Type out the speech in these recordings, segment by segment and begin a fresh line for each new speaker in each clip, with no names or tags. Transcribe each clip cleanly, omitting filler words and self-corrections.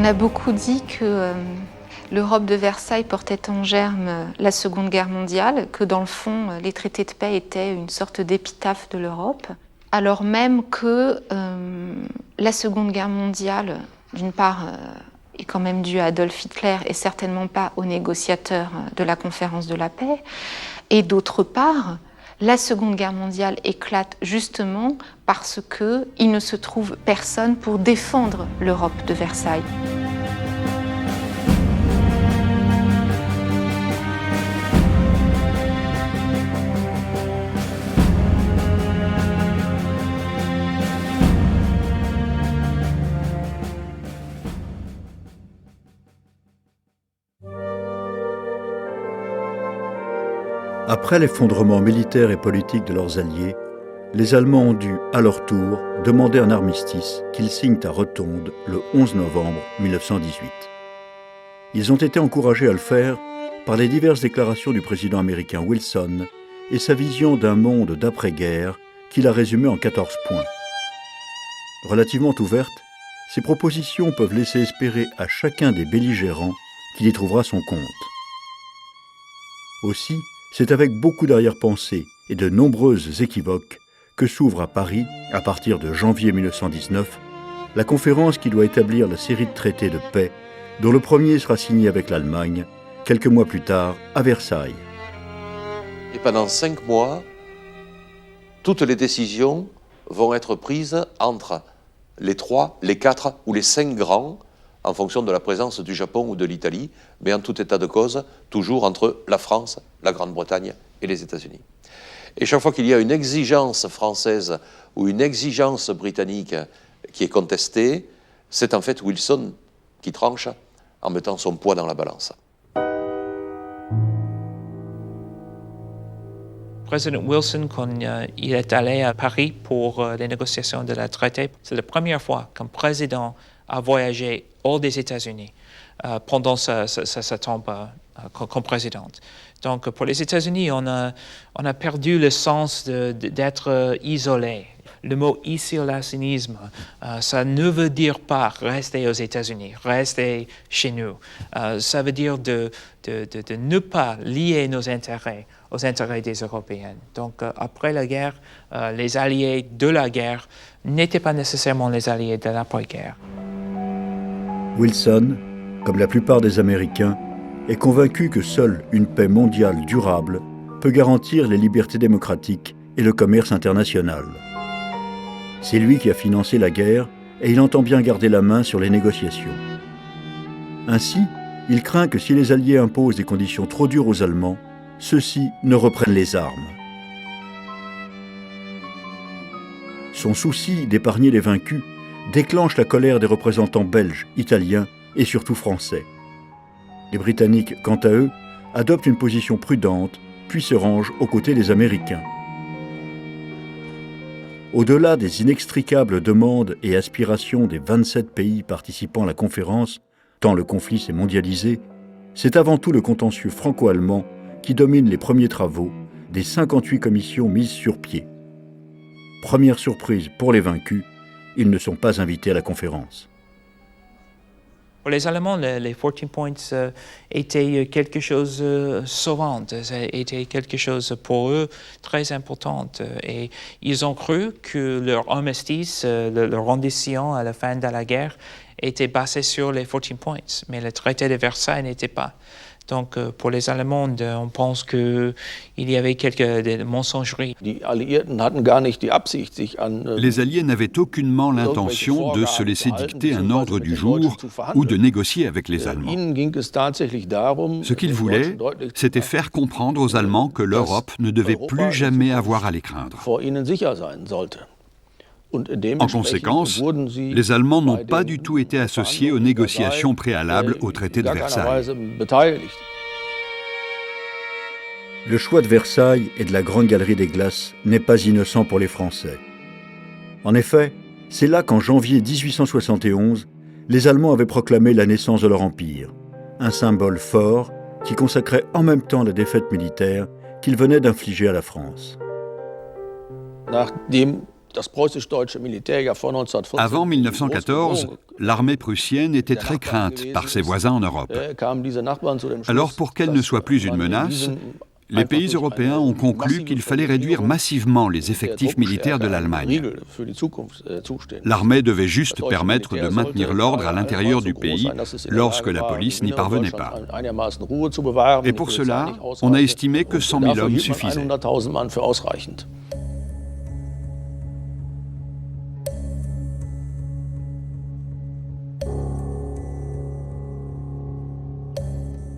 a beaucoup dit que l'Europe de Versailles portait en germe la Seconde Guerre mondiale, que dans le fond, les traités de paix étaient une sorte d'épitaphe de l'Europe, alors même que la Seconde Guerre mondiale, d'une part, est quand même due à Adolf Hitler et certainement pas aux négociateurs de la conférence de la paix, et d'autre part, la Seconde Guerre mondiale éclate justement parce qu'il ne se trouve personne pour défendre l'Europe de Versailles.
Après l'effondrement militaire et politique de leurs alliés, les Allemands ont dû, à leur tour, demander un armistice qu'ils signent à Rotonde le 11 novembre 1918. Ils ont été encouragés à le faire par les diverses déclarations du président américain Wilson et sa vision d'un monde d'après-guerre qu'il a résumé en 14 points. Relativement ouvertes, ces propositions peuvent laisser espérer à chacun des belligérants qu'il y trouvera son compte. Aussi, c'est avec beaucoup d'arrière-pensées et de nombreuses équivoques que s'ouvre à Paris, à partir de janvier 1919, la conférence qui doit établir la série de traités de paix, dont le premier sera signé avec l'Allemagne, quelques mois plus tard, à Versailles.
Et pendant 5 mois, toutes les décisions vont être prises entre les 3, les 4 ou les 5 grands, en fonction de la présence du Japon ou de l'Italie, mais en tout état de cause, toujours entre la France, la Grande-Bretagne et les États-Unis. Et chaque fois qu'il y a une exigence française ou une exigence britannique qui est contestée, c'est en fait Wilson qui tranche en mettant son poids dans la balance.
Président Wilson, quand il est allé à Paris pour les négociations de la traité, c'est la première fois qu'un président a voyagé hors des États-Unis pendant sa temps comme présidente. Donc pour les États-Unis, on a perdu le sens d'être isolé. Le mot isolationnisme, ça ne veut dire pas rester aux États-Unis, rester chez nous. Ça veut dire de ne pas lier nos intérêts aux intérêts des Européens. Donc après la guerre, les alliés de la guerre n'étaient pas nécessairement les alliés de l'après-guerre.
Wilson, comme la plupart des Américains, est convaincu que seule une paix mondiale durable peut garantir les libertés démocratiques et le commerce international. C'est lui qui a financé la guerre et il entend bien garder la main sur les négociations. Ainsi, il craint que si les Alliés imposent des conditions trop dures aux Allemands, ceux-ci ne reprennent les armes. Son souci d'épargner les vaincus déclenche la colère des représentants belges, italiens et surtout français. Les Britanniques, quant à eux, adoptent une position prudente, puis se rangent aux côtés des Américains. Au-delà des inextricables demandes et aspirations des 27 pays participant à la conférence, tant le conflit s'est mondialisé, c'est avant tout le contentieux franco-allemand qui domine les premiers travaux des 58 commissions mises sur pied. Première surprise pour les vaincus, ils ne sont pas invités à la conférence.
Pour les Allemands, les 14 points étaient quelque chose de sauvant, étaient quelque chose pour eux très important. Et ils ont cru que leur armistice, leur rendition à la fin de la guerre était basé sur les 14 points, mais le traité de Versailles n'était pas. Donc pour les Allemands, on pense qu'il y avait quelques mensogeries.
Les Alliés n'avaient aucunement l'intention de se laisser dicter un ordre du jour ou de négocier avec les Allemands. Ce qu'ils voulaient, c'était faire comprendre aux Allemands que l'Europe ne devait plus jamais avoir à les craindre. En conséquence, les Allemands n'ont pas du tout été associés aux négociations préalables au traité de Versailles.
Le choix de Versailles et de la Grande Galerie des Glaces n'est pas innocent pour les Français. En effet, c'est là qu'en janvier 1871, les Allemands avaient proclamé la naissance de leur empire, un symbole fort qui consacrait en même temps la défaite militaire qu'ils venaient d'infliger à la France.
Avant 1914, l'armée prussienne était très crainte par ses voisins en Europe. Alors, pour qu'elle ne soit plus une menace, les pays européens ont conclu qu'il fallait réduire massivement les effectifs militaires de l'Allemagne. L'armée devait juste permettre de maintenir l'ordre à l'intérieur du pays lorsque la police n'y parvenait pas. Et pour cela, on a estimé que 100 000 hommes suffisaient.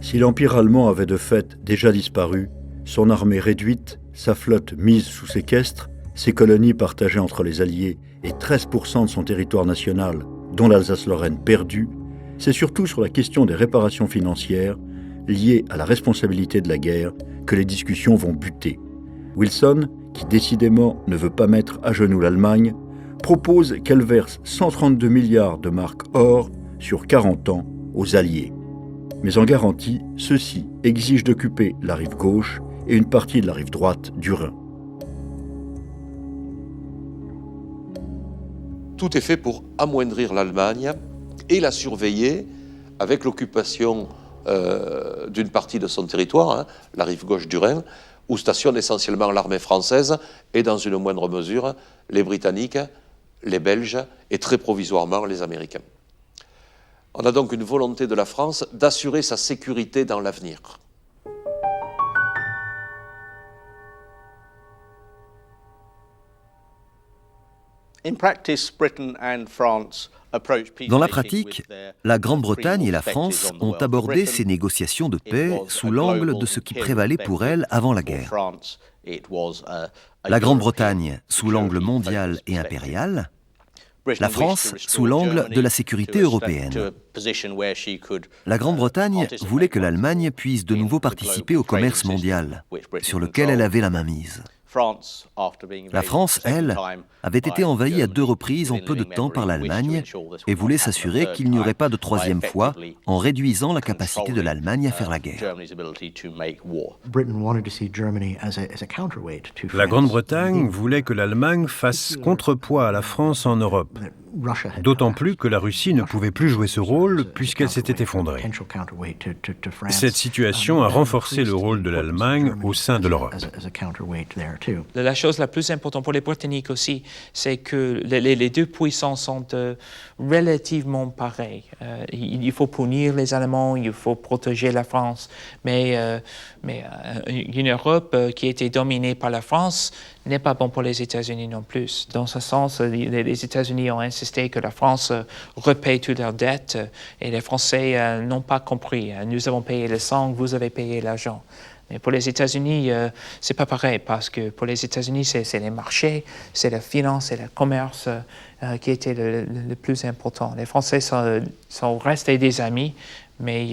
Si l'Empire allemand avait de fait déjà disparu, son armée réduite, sa flotte mise sous séquestre, ses colonies partagées entre les Alliés et 13% de son territoire national, dont l'Alsace-Lorraine perdue, c'est surtout sur la question des réparations financières, liées à la responsabilité de la guerre, que les discussions vont buter. Wilson, qui décidément ne veut pas mettre à genoux l'Allemagne, propose qu'elle verse 132 milliards de marks or sur 40 ans aux Alliés. Mais en garantie, ceux-ci exigent d'occuper la rive gauche et une partie de la rive droite du Rhin.
Tout est fait pour amoindrir l'Allemagne et la surveiller avec l'occupation d'une partie de son territoire, la rive gauche du Rhin, où stationne essentiellement l'armée française et dans une moindre mesure les Britanniques, les Belges et très provisoirement les Américains. On a donc une volonté de la France d'assurer sa sécurité dans l'avenir.
Dans la pratique, la Grande-Bretagne et la France ont abordé ces négociations de paix sous l'angle de ce qui prévalait pour elles avant la guerre. La Grande-Bretagne sous l'angle mondial et impérial, la France sous l'angle de la sécurité européenne. La Grande-Bretagne voulait que l'Allemagne puisse de nouveau participer au commerce mondial, sur lequel elle avait la mainmise. La France, elle, avait été envahie à 2 reprises en peu de temps par l'Allemagne et voulait s'assurer qu'il n'y aurait pas de troisième fois en réduisant la capacité de l'Allemagne à faire la guerre.
La Grande-Bretagne voulait que l'Allemagne fasse contrepoids à la France en Europe. D'autant plus que la Russie ne pouvait plus jouer ce rôle puisqu'elle s'était effondrée. Cette situation a renforcé le rôle de l'Allemagne au sein de l'Europe.
La chose la plus importante pour les Britanniques aussi, c'est que les deux puissances sont relativement pareilles. Il faut punir les Allemands, il faut protéger la France, mais une Europe qui était dominée par la France n'est pas bon pour les États-Unis non plus. Dans ce sens, les États-Unis ont insisté que la France repaye toutes leurs dettes et les Français n'ont pas compris. Nous avons payé le sang, vous avez payé l'argent. Mais pour les États-Unis, c'est pas pareil parce que pour les États-Unis, c'est les marchés, c'est la finance, c'est le commerce qui était le plus important. Les Français sont restés des amis, mais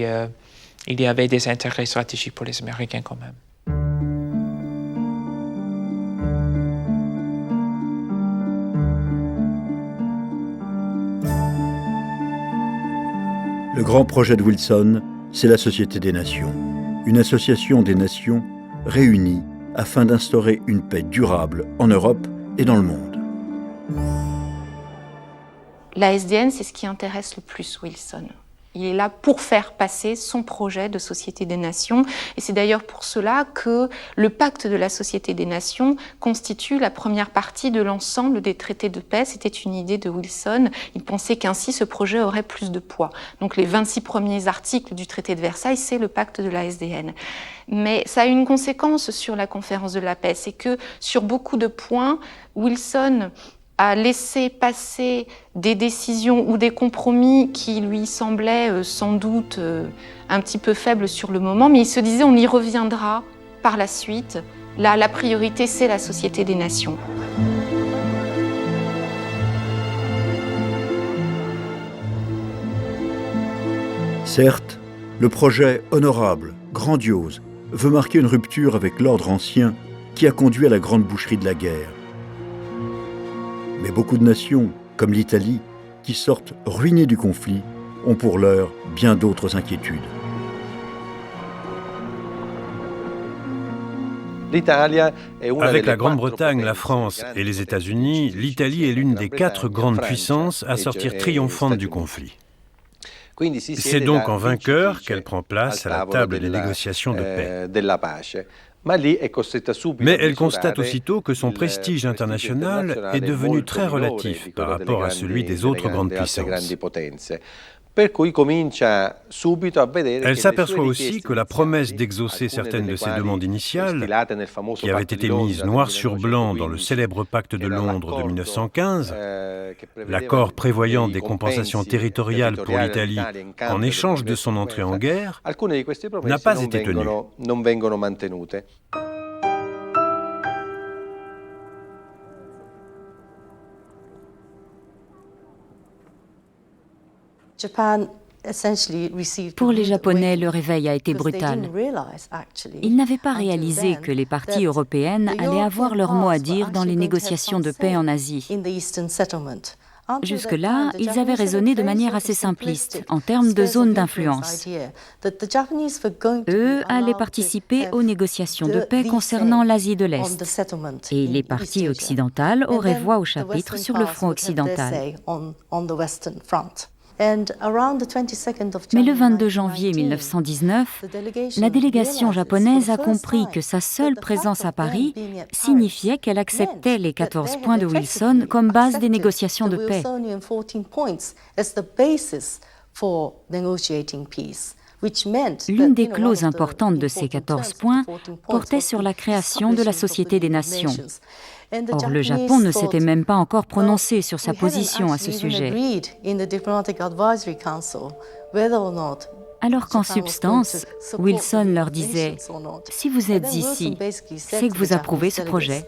il y avait des intérêts stratégiques pour les Américains quand même.
Le grand projet de Wilson, c'est la Société des Nations, une association des nations réunies afin d'instaurer une paix durable en Europe et dans le monde.
La SDN, c'est ce qui intéresse le plus Wilson. Il est là pour faire passer son projet de Société des Nations. Et c'est d'ailleurs pour cela que le pacte de la Société des Nations constitue la première partie de l'ensemble des traités de paix. C'était une idée de Wilson. Il pensait qu'ainsi ce projet aurait plus de poids. Donc les 26 premiers articles du traité de Versailles, c'est le pacte de la SDN. Mais ça a une conséquence sur la conférence de la paix. C'est que sur beaucoup de points, Wilson a laissé passer des décisions ou des compromis qui lui semblaient sans doute un petit peu faibles sur le moment, mais il se disait on y reviendra par la suite. Là, la priorité, c'est la Société des Nations.
Certes, le projet honorable, grandiose, veut marquer une rupture avec l'ordre ancien qui a conduit à la grande boucherie de la guerre. Mais beaucoup de nations, comme l'Italie, qui sortent ruinées du conflit, ont pour l'heure bien d'autres inquiétudes.
Avec la Grande-Bretagne, la France et les États-Unis, l'Italie est l'une des 4 grandes puissances à sortir triomphante du conflit. C'est donc en vainqueur qu'elle prend place à la table des négociations de paix. Mais elle constate aussitôt que son prestige international est devenu très relatif par rapport à celui des autres grandes puissances. Elle s'aperçoit aussi que la promesse d'exaucer certaines de ses demandes initiales, qui avaient été mises noir sur blanc dans le célèbre pacte de Londres de 1915, l'accord prévoyant des compensations territoriales pour l'Italie en échange de son entrée en guerre, n'a pas été tenue.
Pour les Japonais, le réveil a été brutal. Ils n'avaient pas réalisé que les parties européennes allaient avoir leur mot à dire dans les négociations de paix en Asie. Jusque-là, ils avaient raisonné de manière assez simpliste, en termes de zone d'influence. Eux allaient participer aux négociations de paix concernant l'Asie de l'Est. Et les parties occidentales auraient voix au chapitre sur le front occidental. Mais le 22 janvier 1919, la délégation japonaise a compris que sa seule présence à Paris signifiait qu'elle acceptait les 14 points de Wilson comme base des négociations de paix. L'une des clauses importantes de ces 14 points portait sur la création de la Société des Nations. Or, le Japon ne s'était même pas encore prononcé sur sa position à ce sujet. Alors qu'en substance, Wilson leur disait « Si vous êtes ici, c'est que vous approuvez ce projet. »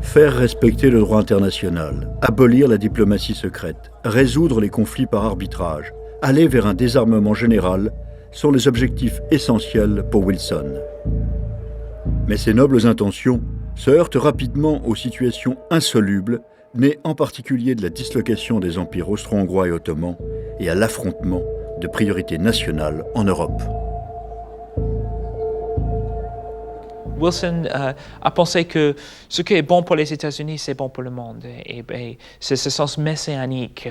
Faire respecter le droit international, abolir la diplomatie secrète, résoudre les conflits par arbitrage, aller vers un désarmement général sont les objectifs essentiels pour Wilson. Mais ces nobles intentions se heurtent rapidement aux situations insolubles, nées en particulier de la dislocation des empires austro-hongrois et ottomans et à l'affrontement de priorités nationales en Europe.
Wilson a pensé que ce qui est bon pour les États-Unis, c'est bon pour le monde. Et c'est ce sens messianique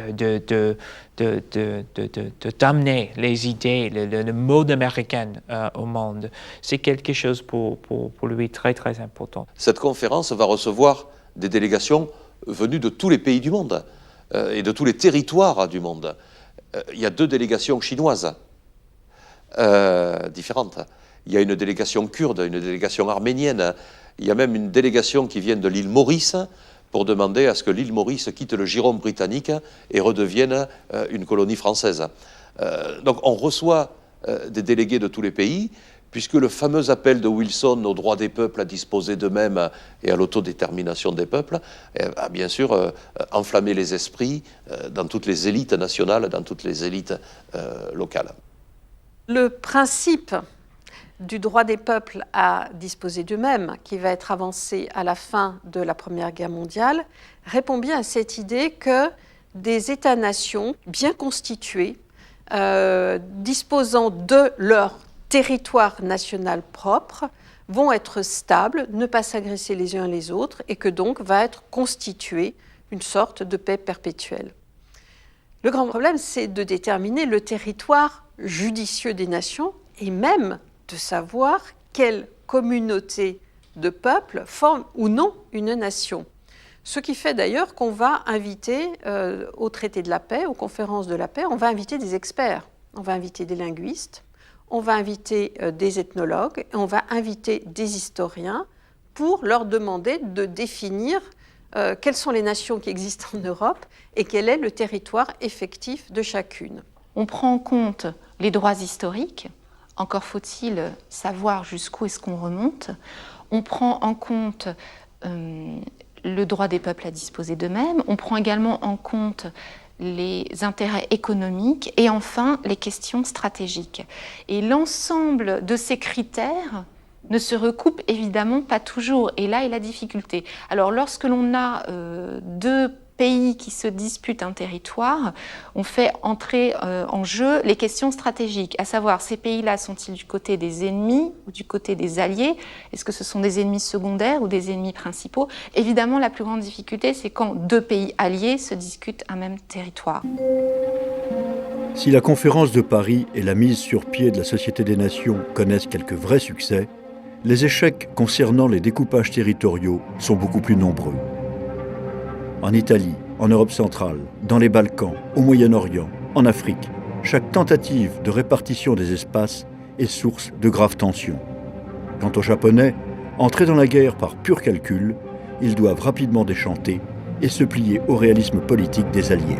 d'amener les idées, le mode américain au monde. C'est quelque chose pour lui très, très important.
Cette conférence va recevoir des délégations venues de tous les pays du monde et de tous les territoires du monde. Il y a 2 délégations chinoises différentes. Il y a une délégation kurde, une délégation arménienne. Il y a même une délégation qui vient de l'île Maurice pour demander à ce que l'île Maurice quitte le giron britannique et redevienne une colonie française. Donc on reçoit des délégués de tous les pays, puisque le fameux appel de Wilson au droit des peuples à disposer d'eux-mêmes et à l'autodétermination des peuples a bien sûr enflammé les esprits dans toutes les élites nationales, dans toutes les élites locales.
Le principe du droit des peuples à disposer d'eux-mêmes, qui va être avancé à la fin de la Première Guerre mondiale, répond bien à cette idée que des États-nations bien constitués, disposant de leur territoire national propre, vont être stables, ne pas s'agresser les uns les autres, et que donc va être constituée une sorte de paix perpétuelle. Le grand problème, c'est de déterminer le territoire judicieux des nations, et même de savoir quelle communauté de peuples forme ou non une nation. Ce qui fait d'ailleurs qu'on va inviter au traité de la paix, aux conférences de la paix, on va inviter des experts, on va inviter des linguistes, on va inviter des ethnologues, et on va inviter des historiens pour leur demander de définir quelles sont les nations qui existent en Europe et quel est le territoire effectif de chacune.
On prend en compte les droits historiques. Encore faut-il savoir jusqu'où est-ce qu'on remonte. On prend en compte le droit des peuples à disposer d'eux-mêmes. On prend également en compte les intérêts économiques et enfin les questions stratégiques. Et l'ensemble de ces critères ne se recoupent évidemment pas toujours. Et là est la difficulté. Alors lorsque l'on a 2 pays qui se disputent un territoire, on fait entrer en jeu les questions stratégiques, à savoir ces pays-là sont-ils du côté des ennemis ou du côté des alliés? Est-ce que ce sont des ennemis secondaires ou des ennemis principaux? Évidemment, la plus grande difficulté, c'est quand deux pays alliés se discutent un même territoire.
Si la conférence de Paris et la mise sur pied de la Société des Nations connaissent quelques vrais succès, les échecs concernant les découpages territoriaux sont beaucoup plus nombreux. En Italie, en Europe centrale, dans les Balkans, au Moyen-Orient, en Afrique, chaque tentative de répartition des espaces est source de graves tensions. Quant aux Japonais, entrés dans la guerre par pur calcul, ils doivent rapidement déchanter et se plier au réalisme politique des Alliés.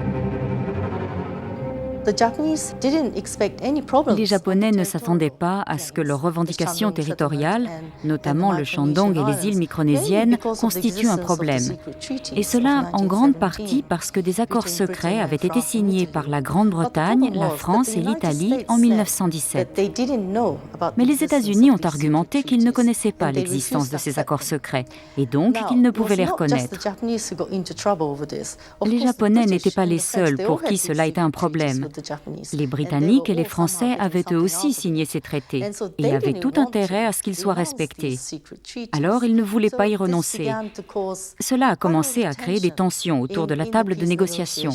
Les Japonais ne s'attendaient pas à ce que leurs revendications territoriales, notamment le Shandong et les îles micronésiennes, constituent un problème. Et cela en grande partie parce que des accords secrets avaient été signés par la Grande-Bretagne, la France et l'Italie en 1917. Mais les États-Unis ont argumenté qu'ils ne connaissaient pas l'existence de ces accords secrets et donc qu'ils ne pouvaient les reconnaître. Les Japonais n'étaient pas les seuls pour qui cela était un problème. Les Britanniques et les Français avaient eux aussi signé ces traités et avaient tout intérêt à ce qu'ils soient respectés. Alors ils ne voulaient pas y renoncer. Cela a commencé à créer des tensions autour de la table de négociation,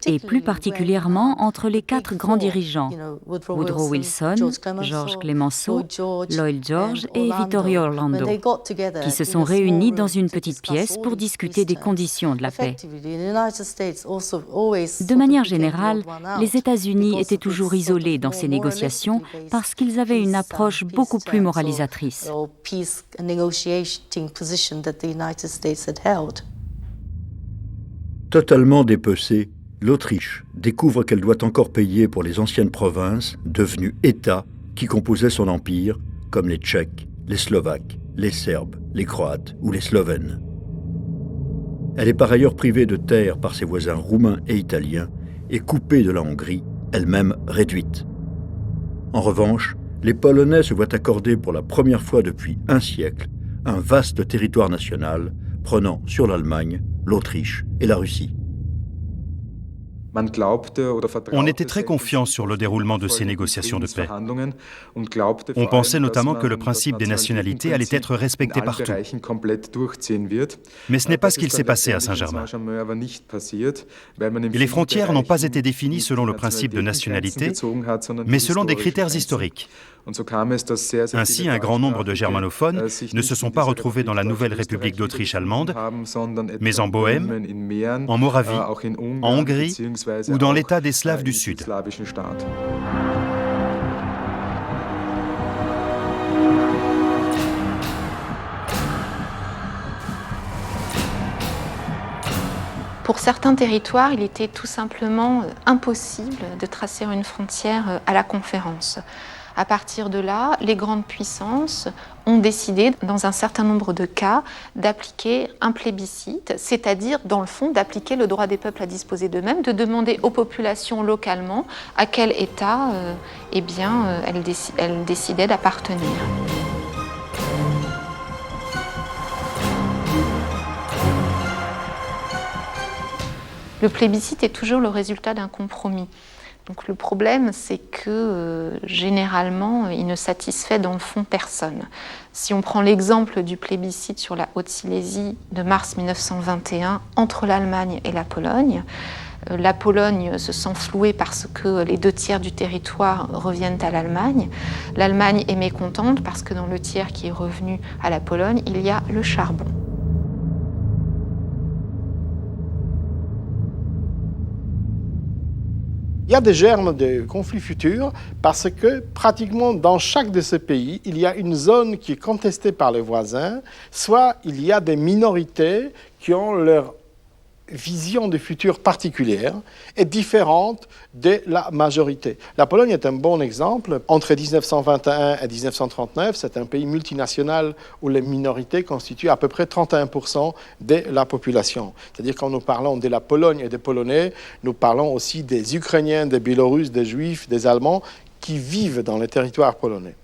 et plus particulièrement entre les quatre grands dirigeants, Woodrow Wilson, George Clemenceau, Lloyd George et Vittorio Orlando, qui se sont réunis dans une petite pièce pour discuter des conditions de la paix. De manière générale, les États-Unis étaient toujours isolés dans ces négociations parce qu'ils avaient une approche beaucoup plus moralisatrice.
Totalement dépecée, l'Autriche découvre qu'elle doit encore payer pour les anciennes provinces, devenues États, qui composaient son empire, comme les Tchèques, les Slovaques, les Serbes, les Croates ou les Slovènes. Elle est par ailleurs privée de terres par ses voisins roumains et italiens et coupée de la Hongrie, elle-même réduite. En revanche, les Polonais se voient accorder pour la première fois depuis un siècle un vaste territoire national prenant sur l'Allemagne, l'Autriche et la Russie.
On était très confiant sur le déroulement de ces négociations de paix. On pensait notamment que le principe des nationalités allait être respecté partout. Mais ce n'est pas ce qu'il s'est passé à Saint-Germain. Et les frontières n'ont pas été définies selon le principe de nationalité, mais selon des critères historiques. Ainsi, un grand nombre de germanophones ne se sont pas retrouvés dans la nouvelle République d'Autriche allemande, mais en Bohême, en Moravie, en Hongrie ou dans l'État des Slaves du Sud.
Pour certains territoires, il était tout simplement impossible de tracer une frontière à la conférence. À partir de là, les grandes puissances ont décidé, dans un certain nombre de cas, d'appliquer un plébiscite, c'est-à-dire, dans le fond, d'appliquer le droit des peuples à disposer d'eux-mêmes, de demander aux populations localement à quel État elles décidaient d'appartenir. Le plébiscite est toujours le résultat d'un compromis. Donc le problème, c'est que généralement, il ne satisfait dans le fond personne. Si on prend l'exemple du plébiscite sur la Haute-Silésie de mars 1921 entre l'Allemagne et la Pologne se sent flouée parce que les 2 tiers du territoire reviennent à l'Allemagne. L'Allemagne est mécontente parce que dans le tiers qui est revenu à la Pologne, il y a le charbon.
Il y a des germes de conflits futurs parce que pratiquement dans chaque de ces pays, il y a une zone qui est contestée par les voisins, soit il y a des minorités qui ont leur vision du futur particulière et différente de la majorité. La Pologne est un bon exemple. Entre 1921 et 1939, c'est un pays multinational où les minorités constituent à peu près 31% de la population. C'est-à-dire quand nous parlons de la Pologne et des Polonais, nous parlons aussi des Ukrainiens, des Biélorusses, des Juifs, des Allemands qui vivent dans les territoires polonais.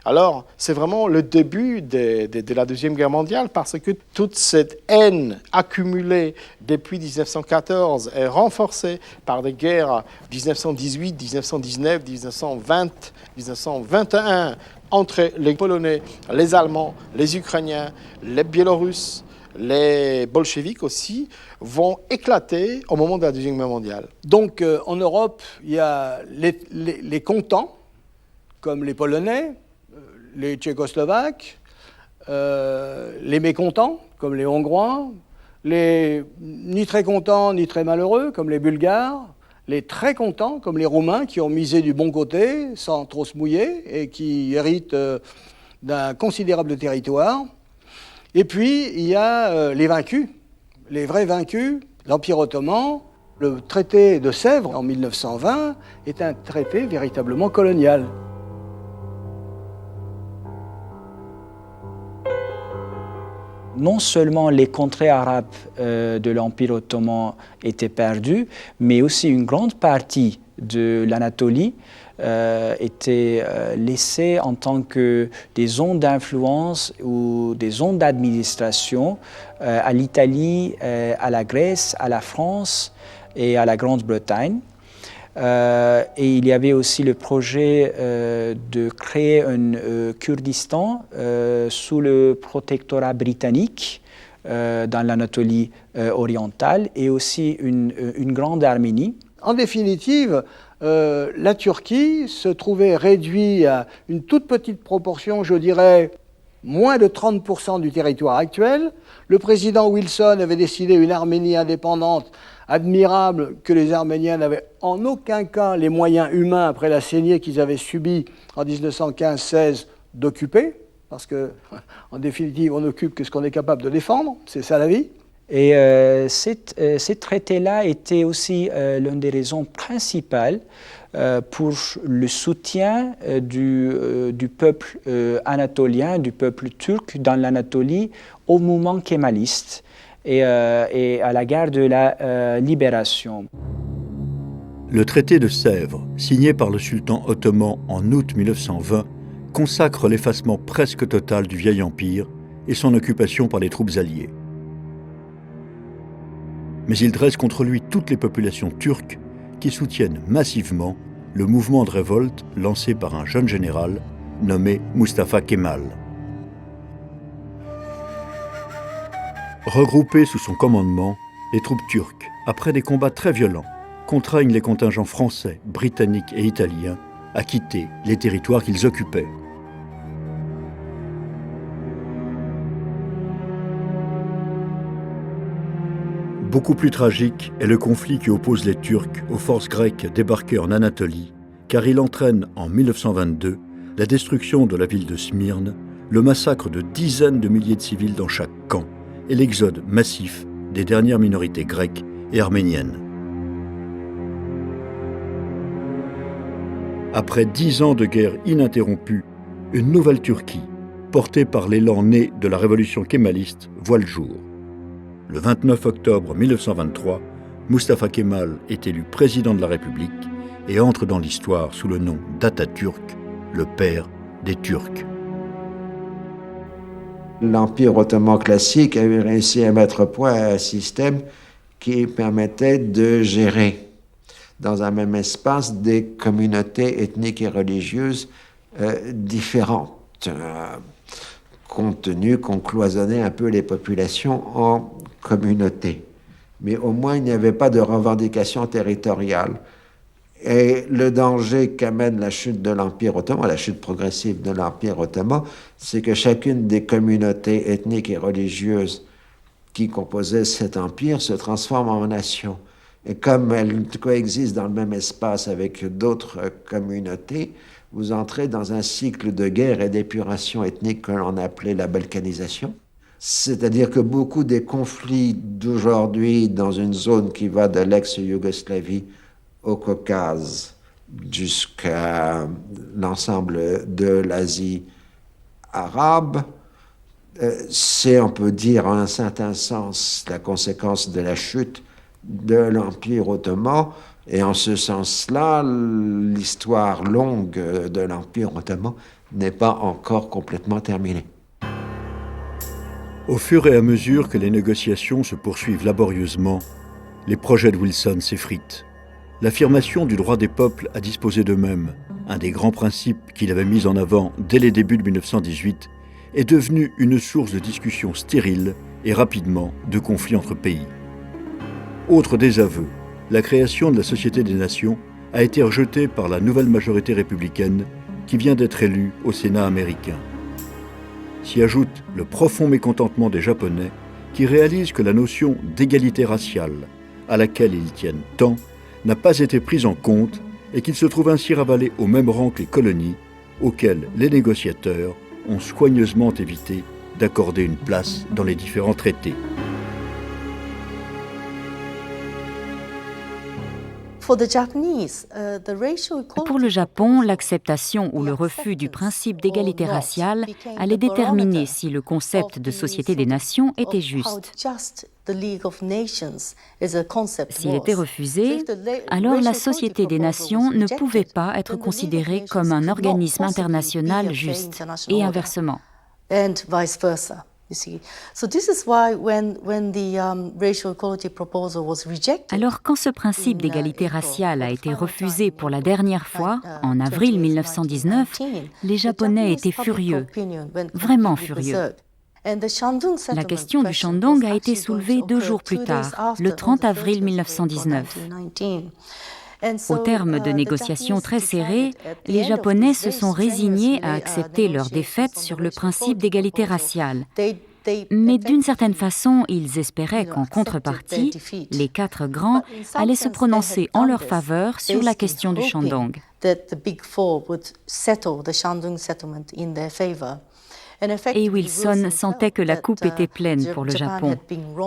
Alors, c'est vraiment le début de la Deuxième Guerre mondiale parce que toute cette haine accumulée depuis 1914 est renforcée par des guerres 1918, 1919, 1920, 1921 entre les Polonais, les Allemands, les Ukrainiens, les Biélorusses, les bolcheviks aussi, vont éclater au moment de la Deuxième Guerre mondiale.
Donc en Europe, il y a les contents, comme les Polonais, les Tchécoslovaques, les mécontents, comme les Hongrois, les ni très contents ni très malheureux, comme les Bulgares, les très contents, comme les Roumains, qui ont misé du bon côté, sans trop se mouiller, et qui héritent d'un considérable territoire. Et puis, il y a les vaincus, les vrais vaincus, l'Empire ottoman. Le traité de Sèvres, en 1920, est un traité véritablement colonial.
Non seulement les contrées arabes de l'Empire ottoman étaient perdues, mais aussi une grande partie de l'Anatolie était laissée en tant que des zones d'influence ou des zones d'administration à l'Italie, à la Grèce, à la France et à la Grande-Bretagne. Et il y avait aussi le projet de créer un Kurdistan sous le protectorat britannique dans l'Anatolie orientale et aussi une grande Arménie.
En définitive, la Turquie se trouvait réduite à une toute petite proportion, je dirais, moins de 30% du territoire actuel. Le président Wilson avait décidé une Arménie indépendante admirable que les Arméniens n'avaient en aucun cas les moyens humains, après la saignée qu'ils avaient subie en 1915-16, d'occuper, parce que, en définitive, on n'occupe que ce qu'on est capable de défendre, c'est ça la vie.
Et ces traités-là étaient aussi l'une des raisons principales pour le soutien du peuple anatolien, du peuple turc dans l'Anatolie au mouvement kémaliste et à la guerre de la libération.
Le traité de Sèvres, signé par le sultan ottoman en août 1920, consacre l'effacement presque total du vieil empire et son occupation par les troupes alliées. Mais il dresse contre lui toutes les populations turques qui soutiennent massivement le mouvement de révolte lancé par un jeune général nommé Mustafa Kemal. Regroupées sous son commandement, les troupes turques, après des combats très violents, contraignent les contingents français, britanniques et italiens à quitter les territoires qu'ils occupaient. Beaucoup plus tragique est le conflit qui oppose les Turcs aux forces grecques débarquées en Anatolie, car il entraîne en 1922 la destruction de la ville de Smyrne, le massacre de dizaines de milliers de civils dans chaque camp et l'exode massif des dernières minorités grecques et arméniennes. Après 10 ans de guerre ininterrompue, une nouvelle Turquie, portée par l'élan né de la révolution kémaliste, voit le jour. Le 29 octobre 1923, Mustafa Kemal est élu président de la République et entre dans l'histoire sous le nom d'Atatürk, le père des Turcs.
L'Empire ottoman classique avait réussi à mettre au point un système qui permettait de gérer dans un même espace des communautés ethniques et religieuses différentes, compte tenu qu'on cloisonnait un peu les populations en communautés. Mais au moins, il n'y avait pas de revendication territoriale. Et le danger qu'amène la chute de l'Empire ottoman, la chute progressive de l'Empire ottoman, c'est que chacune des communautés ethniques et religieuses qui composaient cet empire se transforme en nation. Et comme elles coexistent dans le même espace avec d'autres communautés, vous entrez dans un cycle de guerre et d'épuration ethnique que l'on appelait la balkanisation. C'est-à-dire que beaucoup des conflits d'aujourd'hui dans une zone qui va de l'ex-Yougoslavie au Caucase jusqu'à l'ensemble de l'Asie arabe, c'est, on peut dire en un certain sens, la conséquence de la chute de l'Empire ottoman. Et en ce sens-là, l'histoire longue de l'Empire ottoman n'est pas encore complètement terminée.
Au fur et à mesure que les négociations se poursuivent laborieusement, les projets de Wilson s'effritent. L'affirmation du droit des peuples à disposer d'eux-mêmes, un des grands principes qu'il avait mis en avant dès les débuts de 1918, est devenue une source de discussions stériles et rapidement de conflits entre pays. Autre désaveu, la création de la Société des Nations a été rejetée par la nouvelle majorité républicaine qui vient d'être élue au Sénat américain. S'y ajoute le profond mécontentement des Japonais qui réalisent que la notion d'égalité raciale, à laquelle ils tiennent tant, n'a pas été prise en compte et qu'ils se trouvent ainsi ravalés au même rang que les colonies, auxquelles les négociateurs ont soigneusement évité d'accorder une place dans les différents traités.
Pour le Japon, l'acceptation ou le refus du principe d'égalité raciale allait déterminer si le concept de Société des Nations était juste. S'il était refusé, alors la Société des Nations ne pouvait pas être considérée comme un organisme international juste, et inversement. Alors, quand ce principe d'égalité raciale a été refusé pour la dernière fois, en avril 1919, les Japonais étaient furieux, vraiment furieux. La question du Shandong a été soulevée 2 jours plus tard, le 30 avril 1919. Au terme de négociations très serrées, les Japonais se sont résignés à accepter leur défaite sur le principe d'égalité raciale. Mais d'une certaine façon, ils espéraient qu'en contrepartie, les 4 grands allaient se prononcer en leur faveur sur la question du Shandong. Et Wilson sentait que la coupe était pleine pour le Japon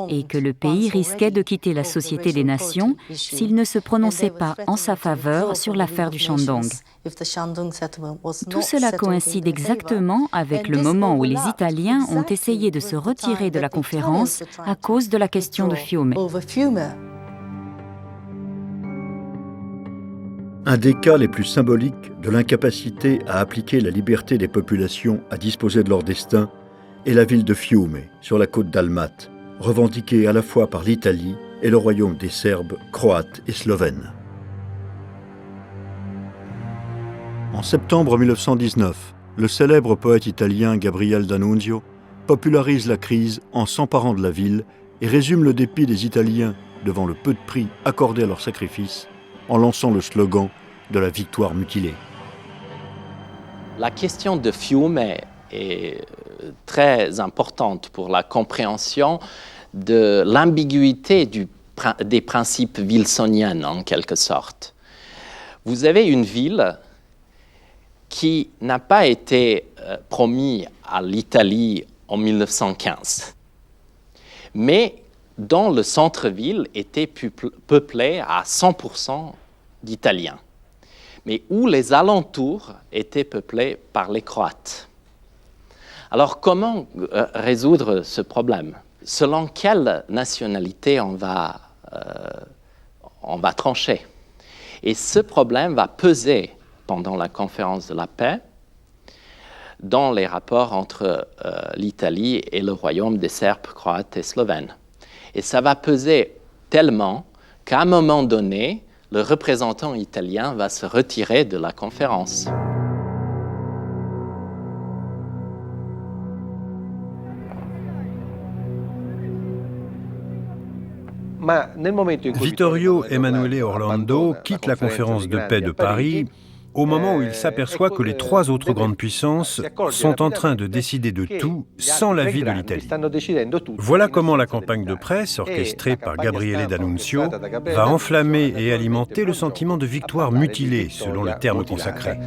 et que le pays risquait de quitter la Société des Nations s'il ne se prononçait pas en sa faveur sur l'affaire du Shandong. Tout cela coïncide exactement avec le moment où les Italiens ont essayé de se retirer de la conférence à cause de la question de Fiume.
Un des cas les plus symboliques de l'incapacité à appliquer la liberté des populations à disposer de leur destin est la ville de Fiume, sur la côte dalmate, revendiquée à la fois par l'Italie et le royaume des Serbes, Croates et Slovènes. En septembre 1919, le célèbre poète italien Gabriele D'Annunzio popularise la crise en s'emparant de la ville et résume le dépit des Italiens devant le peu de prix accordé à leur sacrifice en lançant le slogan de la victoire mutilée.
La question de Fiume est très importante pour la compréhension de l'ambiguïté des principes wilsoniens, en quelque sorte. Vous avez une ville qui n'a pas été promise à l'Italie en 1915, mais dont le centre-ville était peuplé à 100% d'Italiens, mais où les alentours étaient peuplés par les Croates. Alors, comment résoudre ce problème? Selon quelle nationalité on va trancher? Et ce problème va peser pendant la conférence de la paix dans les rapports entre l'Italie et le royaume des Serbes, Croates et Slovènes. Et ça va peser tellement qu'à un moment donné, le représentant italien va se retirer de la conférence.
Vittorio Emanuele Orlando quitte la conférence de paix de Paris au moment où il s'aperçoit que les 3 autres grandes puissances sont en train de décider de tout sans l'avis de l'Italie. Voilà comment la campagne de presse, orchestrée par Gabriele D'Annunzio, va enflammer et alimenter le sentiment de victoire mutilée, selon le terme consacré.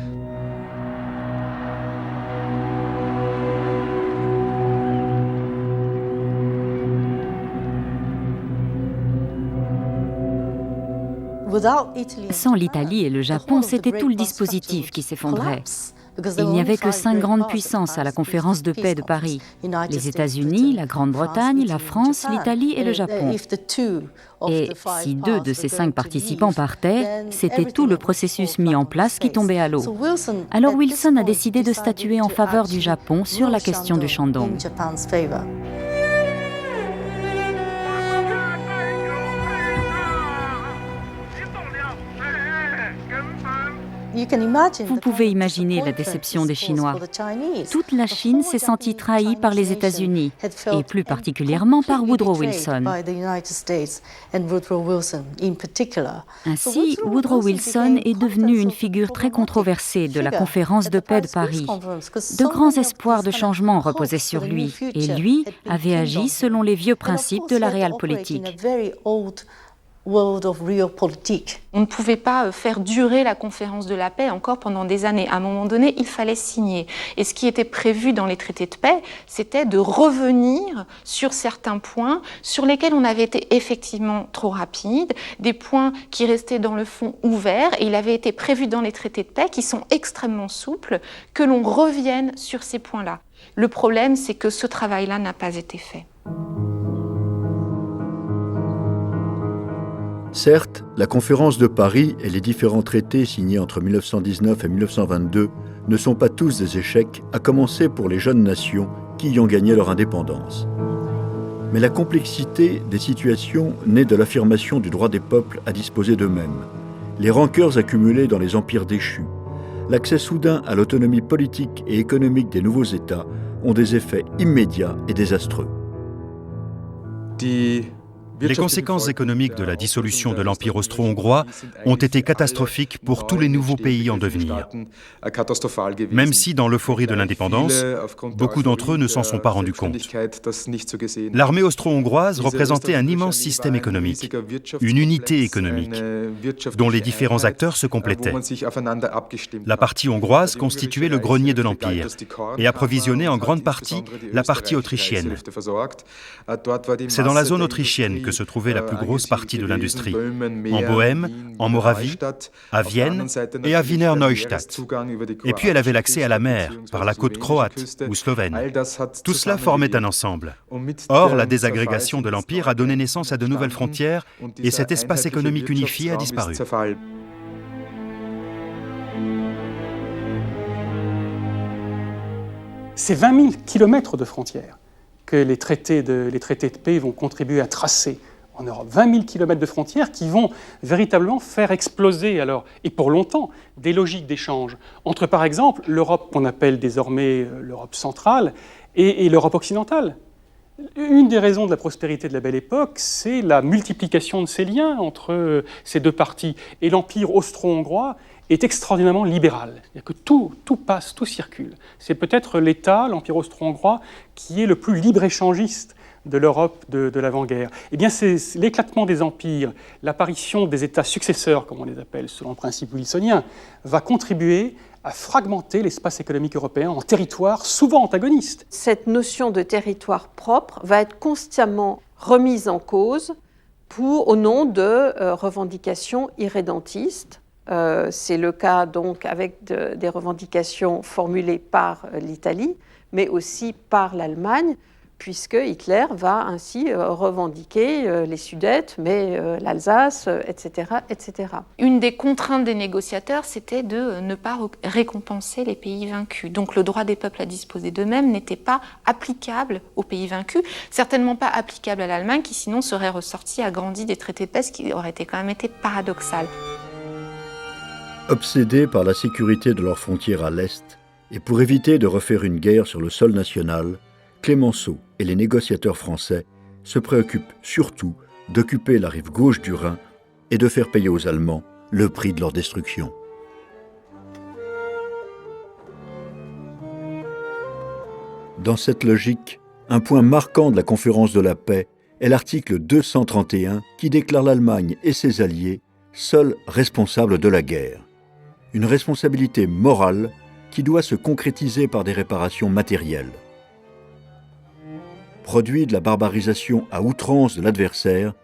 Sans l'Italie et le Japon, c'était tout le dispositif qui s'effondrait. Il n'y avait que 5 grandes puissances à la conférence de paix de Paris. Les États-Unis, la Grande-Bretagne, la France, l'Italie et le Japon. Et si 2 de ces 5 participants partaient, c'était tout le processus mis en place qui tombait à l'eau. Alors Wilson a décidé de statuer en faveur du Japon sur la question du Shandong. Vous pouvez imaginer la déception des Chinois. Toute la Chine s'est sentie trahie par les États-Unis, et plus particulièrement par Woodrow Wilson. Ainsi, Woodrow Wilson est devenu une figure très controversée de la conférence de paix de Paris. De grands espoirs de changement reposaient sur lui, et lui avait agi selon les vieux principes de la realpolitik.
On ne pouvait pas faire durer la conférence de la paix encore pendant des années. À un moment donné, il fallait signer. Et ce qui était prévu dans les traités de paix, c'était de revenir sur certains points sur lesquels on avait été effectivement trop rapide, des points qui restaient dans le fond ouverts, et il avait été prévu dans les traités de paix, qui sont extrêmement souples, que l'on revienne sur ces points-là. Le problème, c'est que ce travail-là n'a pas été fait.
Certes, la conférence de Paris et les différents traités signés entre 1919 et 1922 ne sont pas tous des échecs, à commencer pour les jeunes nations qui y ont gagné leur indépendance. Mais la complexité des situations naît de l'affirmation du droit des peuples à disposer d'eux-mêmes, les rancœurs accumulées dans les empires déchus, l'accès soudain à l'autonomie politique et économique des nouveaux États ont des effets immédiats et désastreux.
Les conséquences économiques de la dissolution de l'Empire austro-hongrois ont été catastrophiques pour tous les nouveaux pays en devenir. Même si, dans l'euphorie de l'indépendance, beaucoup d'entre eux ne s'en sont pas rendus compte. L'armée austro-hongroise représentait un immense système économique, une unité économique, dont les différents acteurs se complétaient. La partie hongroise constituait le grenier de l'Empire et approvisionnait en grande partie la partie autrichienne. C'est dans la zone autrichienne que se trouvait la plus grosse partie de l'industrie, en Bohême, en Moravie, à Vienne et à Wiener Neustadt. Et puis elle avait l'accès à la mer, par la côte croate ou slovène. Tout cela formait un ensemble. Or, la désagrégation de l'Empire a donné naissance à de nouvelles frontières et cet espace économique unifié a disparu.
C'est 20 000 kilomètres de frontières que les traités de paix vont contribuer à tracer en Europe. 20 000 kilomètres de frontières qui vont véritablement faire exploser, alors, et pour longtemps, des logiques d'échange entre, par exemple, l'Europe qu'on appelle désormais l'Europe centrale et l'Europe occidentale. Une des raisons de la prospérité de la Belle Époque, c'est la multiplication de ces liens entre ces deux parties. Et l'Empire austro-hongrois est extraordinairement libéral. C'est-à-dire que tout passe, tout circule. C'est peut-être l'État, l'Empire austro-hongrois, qui est le plus libre-échangiste de l'Europe de l'avant-guerre. Eh bien, c'est l'éclatement des empires, l'apparition des États successeurs, comme on les appelle, selon le principe wilsonien, va contribuer à fragmenter l'espace économique européen en territoires souvent antagonistes.
Cette notion de territoire propre va être constamment remise en cause au nom de revendications irrédentistes. C'est le cas donc avec des revendications formulées par l'Italie, mais aussi par l'Allemagne, puisque Hitler va ainsi revendiquer les Sudètes, mais l'Alsace, etc., etc.
Une des contraintes des négociateurs, c'était de ne pas récompenser les pays vaincus. Donc le droit des peuples à disposer d'eux-mêmes n'était pas applicable aux pays vaincus, certainement pas applicable à l'Allemagne, qui sinon serait ressortie agrandie des traités de paix, ce qui aurait quand même été paradoxal.
Obsédés par la sécurité de leurs frontières à l'Est, et pour éviter de refaire une guerre sur le sol national, Clémenceau et les négociateurs français se préoccupent surtout d'occuper la rive gauche du Rhin et de faire payer aux Allemands le prix de leur destruction. Dans cette logique, un point marquant de la conférence de la paix est l'article 231 qui déclare l'Allemagne et ses alliés seuls responsables de la guerre. Une responsabilité morale qui doit se concrétiser par des réparations matérielles. Produit de la barbarisation à outrance de l'adversaire,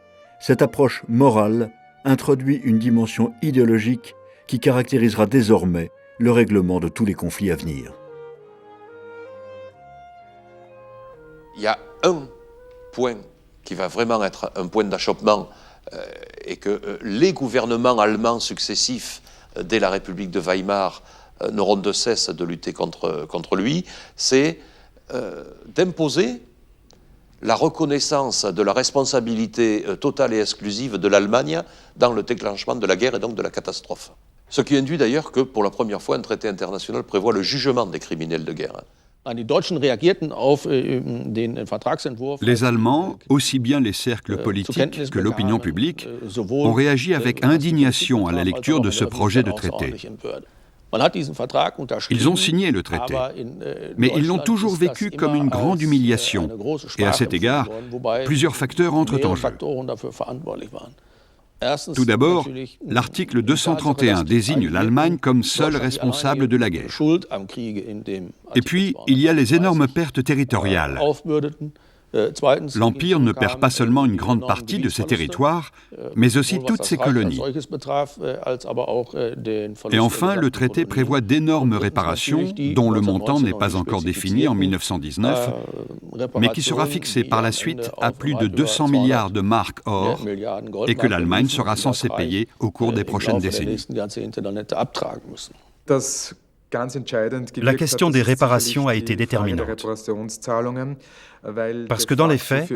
cette approche morale introduit une dimension idéologique qui caractérisera désormais le règlement de tous les conflits à venir.
Il y a un point qui va vraiment être un point d'achoppement et que les gouvernements allemands successifs dès la République de Weimar n'auront de cesse de lutter contre lui, c'est d'imposer la reconnaissance de la responsabilité totale et exclusive de l'Allemagne dans le déclenchement de la guerre et donc de la catastrophe. Ce qui induit d'ailleurs que, pour la première fois, un traité international prévoit le jugement des criminels de guerre.
Les Allemands, aussi bien les cercles politiques que l'opinion publique, ont réagi avec indignation à la lecture de ce projet de traité. Ils ont signé le traité, mais ils l'ont toujours vécu comme une grande humiliation. Et à cet égard, plusieurs facteurs entrent en jeu. Tout d'abord, l'article 231 désigne l'Allemagne comme seule responsable de la guerre. Et puis, il y a les énormes pertes territoriales. L'Empire ne perd pas seulement une grande partie de ses territoires, mais aussi toutes ses colonies. Et enfin, le traité prévoit d'énormes réparations, dont le montant n'est pas encore défini en 1919, mais qui sera fixé par la suite à plus de 200 milliards de marks or, et que l'Allemagne sera censée payer au cours des prochaines décennies.
La question des réparations a été déterminante. Parce que dans les faits,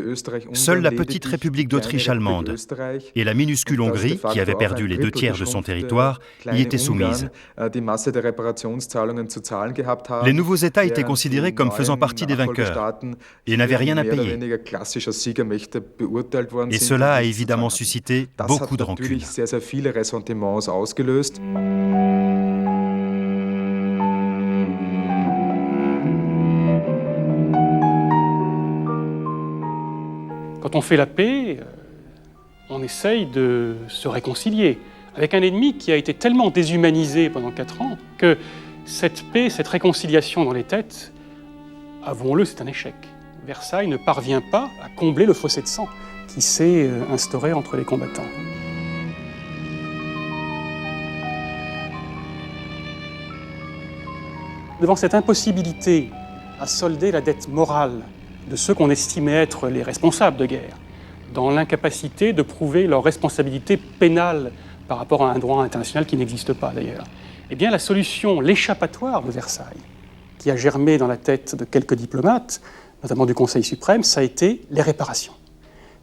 seule la petite République d'Autriche allemande et la minuscule Hongrie, qui avait perdu les 2/3 de son territoire, y étaient soumises. Les nouveaux États étaient considérés comme faisant partie des vainqueurs et n'avaient rien à payer. Et cela a évidemment suscité beaucoup de rancune.
Quand on fait la paix, on essaye de se réconcilier avec un ennemi qui a été tellement déshumanisé pendant 4 ans que cette paix, cette réconciliation dans les têtes, avouons-le, c'est un échec. Versailles ne parvient pas à combler le fossé de sang qui s'est instauré entre les combattants. Devant cette impossibilité à solder la dette morale de ceux qu'on estimait être les responsables de guerre, dans l'incapacité de prouver leur responsabilité pénale par rapport à un droit international qui n'existe pas d'ailleurs, eh bien la solution, l'échappatoire de Versailles, qui a germé dans la tête de quelques diplomates, notamment du Conseil suprême, ça a été les réparations.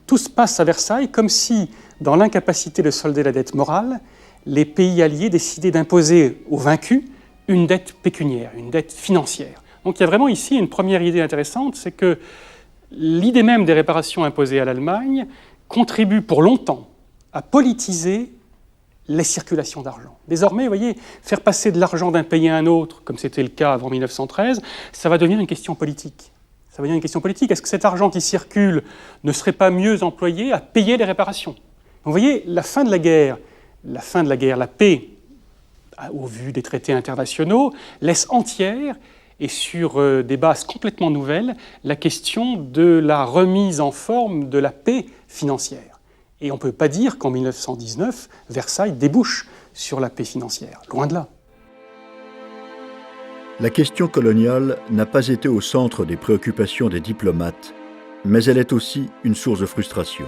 Tout se passe à Versailles comme si, dans l'incapacité de solder la dette morale, les pays alliés décidaient d'imposer aux vaincus une dette pécuniaire, une dette financière. Donc il y a vraiment ici une première idée intéressante, c'est que l'idée même des réparations imposées à l'Allemagne contribue pour longtemps à politiser les circulations d'argent. Désormais, vous voyez, faire passer de l'argent d'un pays à un autre, comme c'était le cas avant 1913, ça va devenir une question politique. Ça va devenir une question politique. Est-ce que cet argent qui circule ne serait pas mieux employé à payer les réparations ? Vous voyez, la fin de la guerre, la paix, au vu des traités internationaux, laisse entière et sur des bases complètement nouvelles, la question de la remise en forme de la paix financière. Et on ne peut pas dire qu'en 1919, Versailles débouche sur la paix financière. Loin de là.
La question coloniale n'a pas été au centre des préoccupations des diplomates, mais elle est aussi une source de frustration.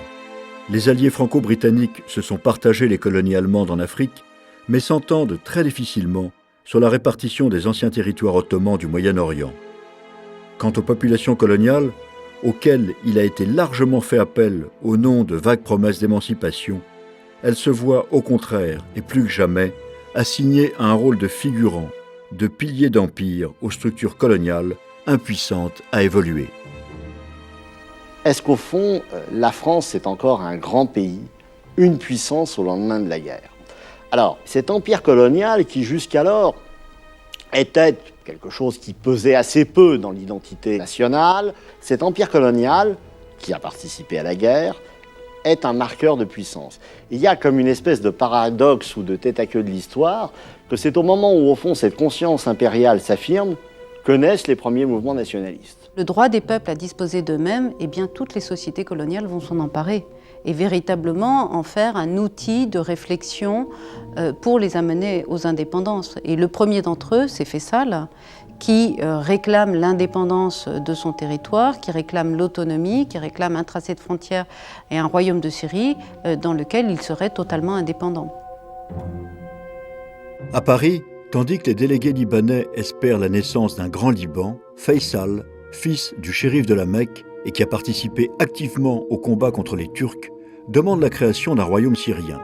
Les alliés franco-britanniques se sont partagés les colonies allemandes en Afrique, mais s'entendent très difficilement sur la répartition des anciens territoires ottomans du Moyen-Orient. Quant aux populations coloniales, auxquelles il a été largement fait appel au nom de vagues promesses d'émancipation, elles se voient au contraire, et plus que jamais, assignées à un rôle de figurant, de pilier d'empire aux structures coloniales impuissantes à évoluer.
Est-ce qu'au fond, la France est encore un grand pays, une puissance au lendemain de la guerre ? Alors, cet empire colonial qui jusqu'alors était quelque chose qui pesait assez peu dans l'identité nationale, cet empire colonial, qui a participé à la guerre, est un marqueur de puissance. Il y a comme une espèce de paradoxe ou de tête-à-queue de l'histoire, que c'est au moment où, au fond, cette conscience impériale s'affirme, que naissent les premiers mouvements nationalistes.
Le droit des peuples à disposer d'eux-mêmes, eh bien, toutes les sociétés coloniales vont s'en emparer. et véritablement en faire un outil de réflexion pour les amener aux indépendances. Et le premier d'entre eux, c'est Faisal, qui réclame l'indépendance de son territoire, qui réclame l'autonomie, qui réclame un tracé de frontières et un royaume de Syrie dans lequel il serait totalement indépendant.
À Paris, tandis que les délégués libanais espèrent la naissance d'un grand Liban, Faisal, fils du shérif de la Mecque et qui a participé activement au combat contre les Turcs, demande la création d'un royaume syrien.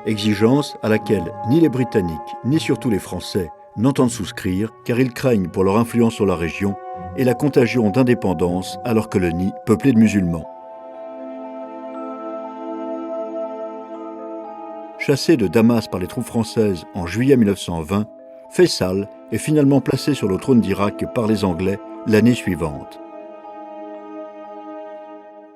Exigence à laquelle ni les Britanniques, ni surtout les Français n'entendent souscrire, car ils craignent pour leur influence sur la région et la contagion d'indépendance à leur colonie peuplée de musulmans. Chassé de Damas par les troupes françaises en juillet 1920, Faisal est finalement placé sur le trône d'Irak par les Anglais l'année suivante.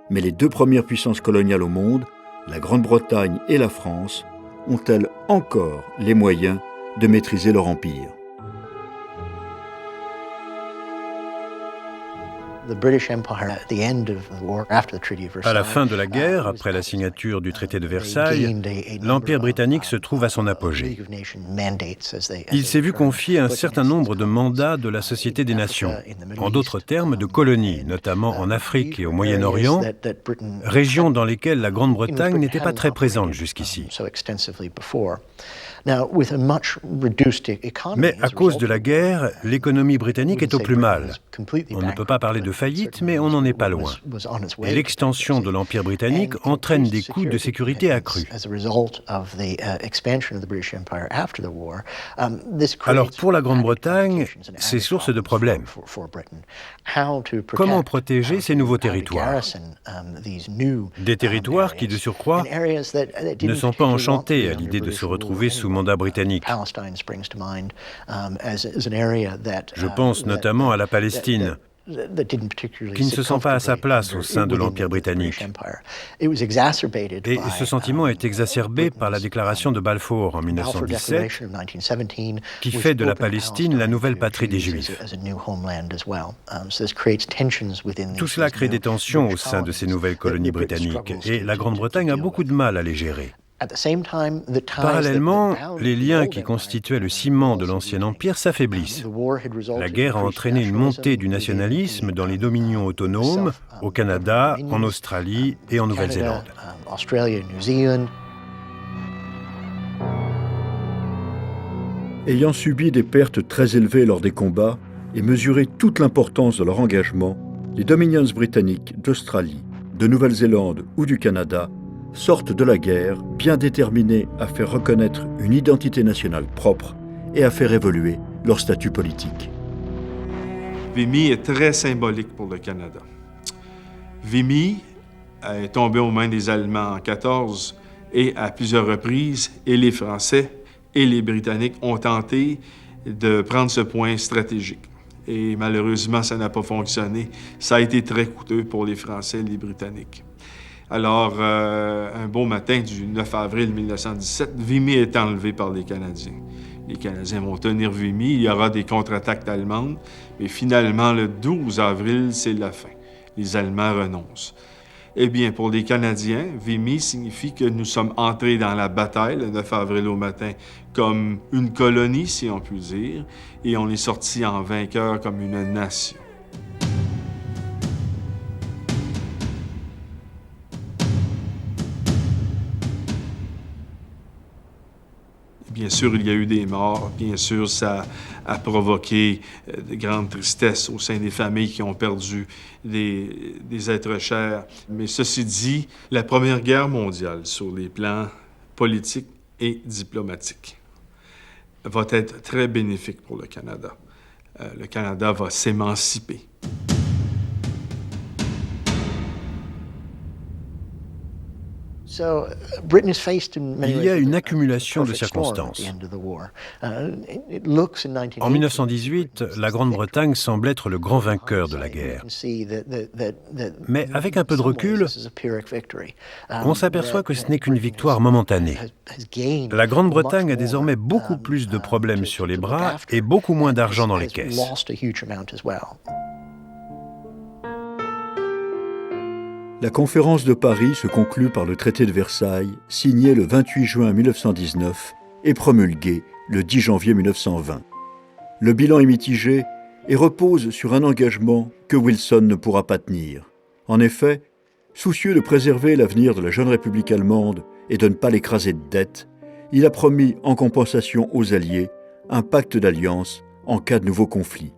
Mais les deux premières puissances coloniales au monde, la Grande-Bretagne et la France, ont-elles encore les moyens de maîtriser leur empire?
À la fin de la guerre, après la signature du traité de Versailles, l'Empire britannique se trouve à son apogée. Il s'est vu confier un certain nombre de mandats de la Société des Nations, en d'autres termes de colonies, notamment en Afrique et au Moyen-Orient, régions dans lesquelles la Grande-Bretagne n'était pas très présente jusqu'ici. Mais à cause de la guerre, l'économie britannique est au plus mal. On ne peut pas parler de faillite, mais on n'en est pas loin. Et l'extension de l'Empire britannique entraîne des coûts de sécurité accrus. Alors pour la Grande-Bretagne, c'est source de problèmes. Comment protéger ces nouveaux territoires? Des territoires qui, de surcroît, ne sont pas enchantés à l'idée de se retrouver sous mandat britannique. Je pense notamment à la Palestine, qui ne se sent pas à sa place au sein de l'Empire britannique. Et ce sentiment est exacerbé par la déclaration de Balfour en 1917, qui fait de la Palestine la nouvelle patrie des Juifs. Tout cela crée des tensions au sein de ces nouvelles colonies britanniques, et la Grande-Bretagne a beaucoup de mal à les gérer. Parallèlement, les liens qui constituaient le ciment de l'ancien empire s'affaiblissent. La guerre a entraîné une montée du nationalisme dans les dominions autonomes, au Canada, en Australie et en Nouvelle-Zélande.
Ayant subi des pertes très élevées lors des combats et mesuré toute l'importance de leur engagement, les Dominions britanniques d'Australie, de Nouvelle-Zélande ou du Canada sortent de la guerre bien déterminés à faire reconnaître une identité nationale propre et à faire évoluer leur statut politique.
Vimy est très symbolique pour le Canada. Vimy est tombé aux mains des Allemands en 1914 et à plusieurs reprises, et les Français et les Britanniques ont tenté de prendre ce point stratégique. Et malheureusement, ça n'a pas fonctionné. Ça a été très coûteux pour les Français et les Britanniques. Alors, un beau matin du 9 avril 1917, Vimy est enlevé par les Canadiens. Les Canadiens vont tenir Vimy, il y aura des contre-attaques allemandes, mais finalement, le 12 avril, c'est la fin. Les Allemands renoncent. Eh bien, pour les Canadiens, Vimy signifie que nous sommes entrés dans la bataille, le 9 avril au matin, comme une colonie, si on peut dire, et on est sorti en vainqueur comme une nation. Bien sûr, il y a eu des morts. Bien sûr, ça a provoqué de grandes tristesses au sein des familles qui ont perdu des êtres chers. Mais ceci dit, la Première Guerre mondiale, sur les plans politiques et diplomatiques, va être très bénéfique pour le Canada. Le Canada va s'émanciper.
Il y a une accumulation de circonstances. En 1918, la Grande-Bretagne semble être le grand vainqueur de la guerre. Mais avec un peu de recul, on s'aperçoit que ce n'est qu'une victoire momentanée. La Grande-Bretagne a désormais beaucoup plus de problèmes sur les bras et beaucoup moins d'argent dans les caisses.
La conférence de Paris se conclut par le traité de Versailles, signé le 28 juin 1919 et promulgué le 10 janvier 1920. Le bilan est mitigé et repose sur un engagement que Wilson ne pourra pas tenir. En effet, soucieux de préserver l'avenir de la jeune République allemande et de ne pas l'écraser de dettes, il a promis en compensation aux Alliés un pacte d'alliance en cas de nouveau conflit.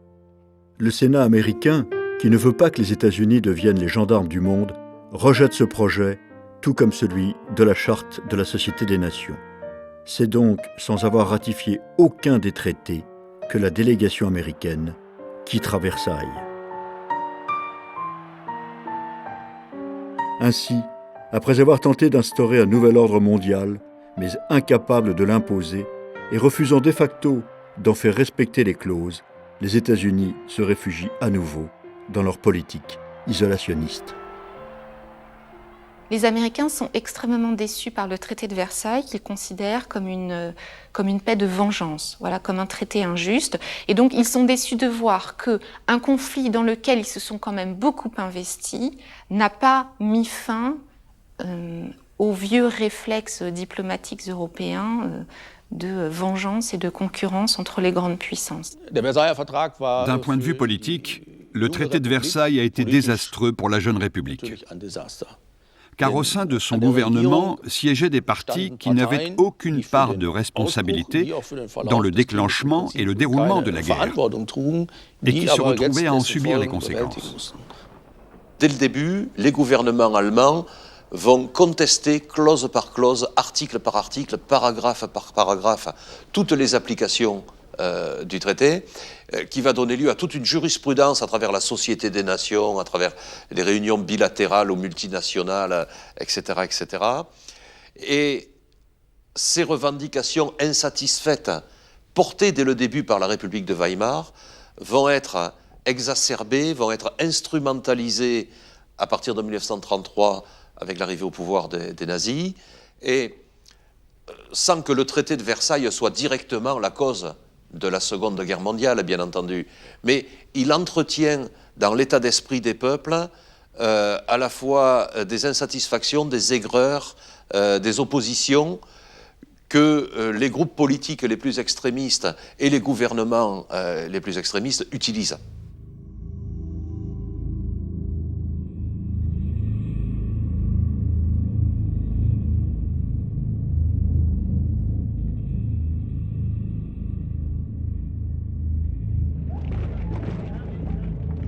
Le Sénat américain, qui ne veut pas que les États-Unis deviennent les gendarmes du monde, rejette ce projet, tout comme celui de la Charte de la Société des Nations. C'est donc sans avoir ratifié aucun des traités que la délégation américaine quittera Versailles. Ainsi, après avoir tenté d'instaurer un nouvel ordre mondial, mais incapable de l'imposer, et refusant de facto d'en faire respecter les clauses, les États-Unis se réfugient à nouveau dans leur politique isolationniste.
Les Américains sont extrêmement déçus par le traité de Versailles, qu'ils considèrent comme une paix de vengeance, voilà, comme un traité injuste. Et donc, ils sont déçus de voir qu'un conflit dans lequel ils se sont quand même beaucoup investis n'a pas mis fin aux vieux réflexes diplomatiques européens de vengeance et de concurrence entre les grandes puissances.
D'un point de vue politique, le traité de Versailles a été désastreux pour la jeune République. Car au sein de son gouvernement siégeaient des partis qui n'avaient aucune part de responsabilité dans le déclenchement et le déroulement de la guerre, et qui se retrouvaient à en subir les conséquences.
Dès le début, les gouvernements allemands vont contester clause par clause, article par article, paragraphe par paragraphe, toutes les applications du traité, qui va donner lieu à toute une jurisprudence à travers la Société des Nations, à travers les réunions bilatérales ou multinationales, etc., etc. Et ces revendications insatisfaites, portées dès le début par la République de Weimar, vont être exacerbées, vont être instrumentalisées à partir de 1933 avec l'arrivée au pouvoir des nazis, et sans que le traité de Versailles soit directement la cause de la Seconde Guerre mondiale, bien entendu. Mais il entretient dans l'état d'esprit des peuples à la fois des insatisfactions, des aigreurs, des oppositions que les groupes politiques les plus extrémistes et les gouvernements les plus extrémistes utilisent.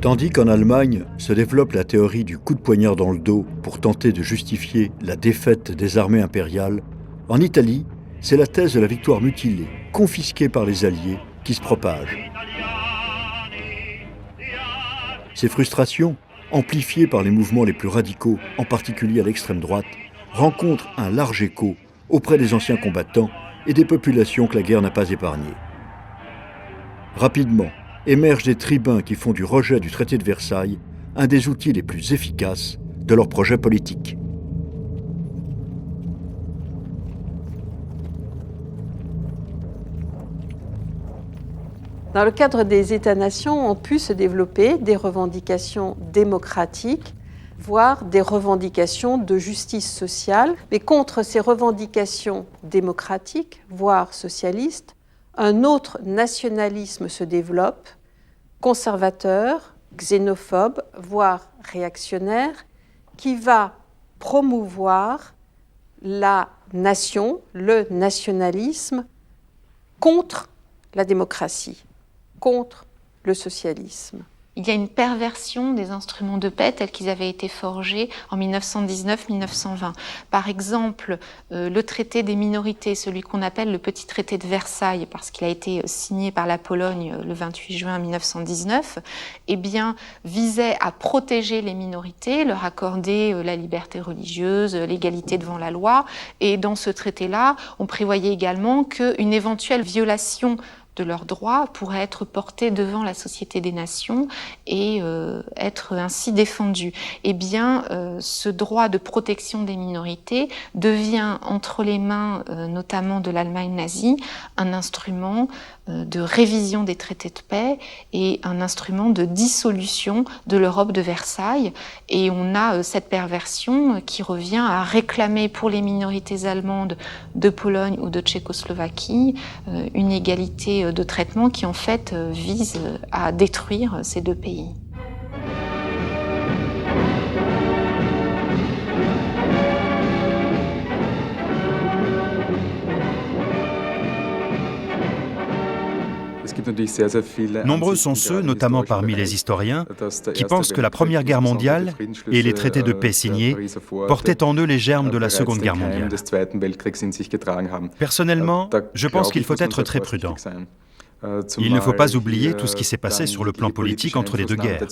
Tandis qu'en Allemagne se développe la théorie du coup de poignard dans le dos pour tenter de justifier la défaite des armées impériales, en Italie, c'est la thèse de la victoire mutilée, confisquée par les Alliés, qui se propage. Ces frustrations, amplifiées par les mouvements les plus radicaux, en particulier à l'extrême droite, rencontrent un large écho auprès des anciens combattants et des populations que la guerre n'a pas épargnées. Rapidement, émergent des tribuns qui font du rejet du traité de Versailles un des outils les plus efficaces de leur projet politique.
Dans le cadre des États-nations, ont pu se développer des revendications démocratiques, voire des revendications de justice sociale. Mais contre ces revendications démocratiques, voire socialistes, un autre nationalisme se développe, conservateur, xénophobe, voire réactionnaire, qui va promouvoir la nation, le nationalisme, contre la démocratie, contre le socialisme.
Il y a une perversion des instruments de paix tels qu'ils avaient été forgés en 1919-1920. Par exemple, le traité des minorités, celui qu'on appelle le petit traité de Versailles, parce qu'il a été signé par la Pologne le 28 juin 1919, eh bien, visait à protéger les minorités, leur accorder la liberté religieuse, l'égalité devant la loi. Et dans ce traité-là, on prévoyait également qu'une éventuelle violation de leurs droits pourraient être portés devant la Société des Nations et être ainsi défendus. Eh bien, ce droit de protection des minorités devient entre les mains notamment de l'Allemagne nazie un instrument de révision des traités de paix et un instrument de dissolution de l'Europe de Versailles. Et on a cette perversion qui revient à réclamer pour les minorités allemandes de Pologne ou de Tchécoslovaquie une égalité de traitement qui en fait vise à détruire ces deux pays.
Nombreux sont ceux, notamment parmi les historiens, qui pensent que la Première Guerre mondiale et les traités de paix signés portaient en eux les germes de la Seconde Guerre mondiale. Personnellement, je pense qu'il faut être très prudent. Il ne faut pas oublier tout ce qui s'est passé sur le plan politique entre les deux guerres.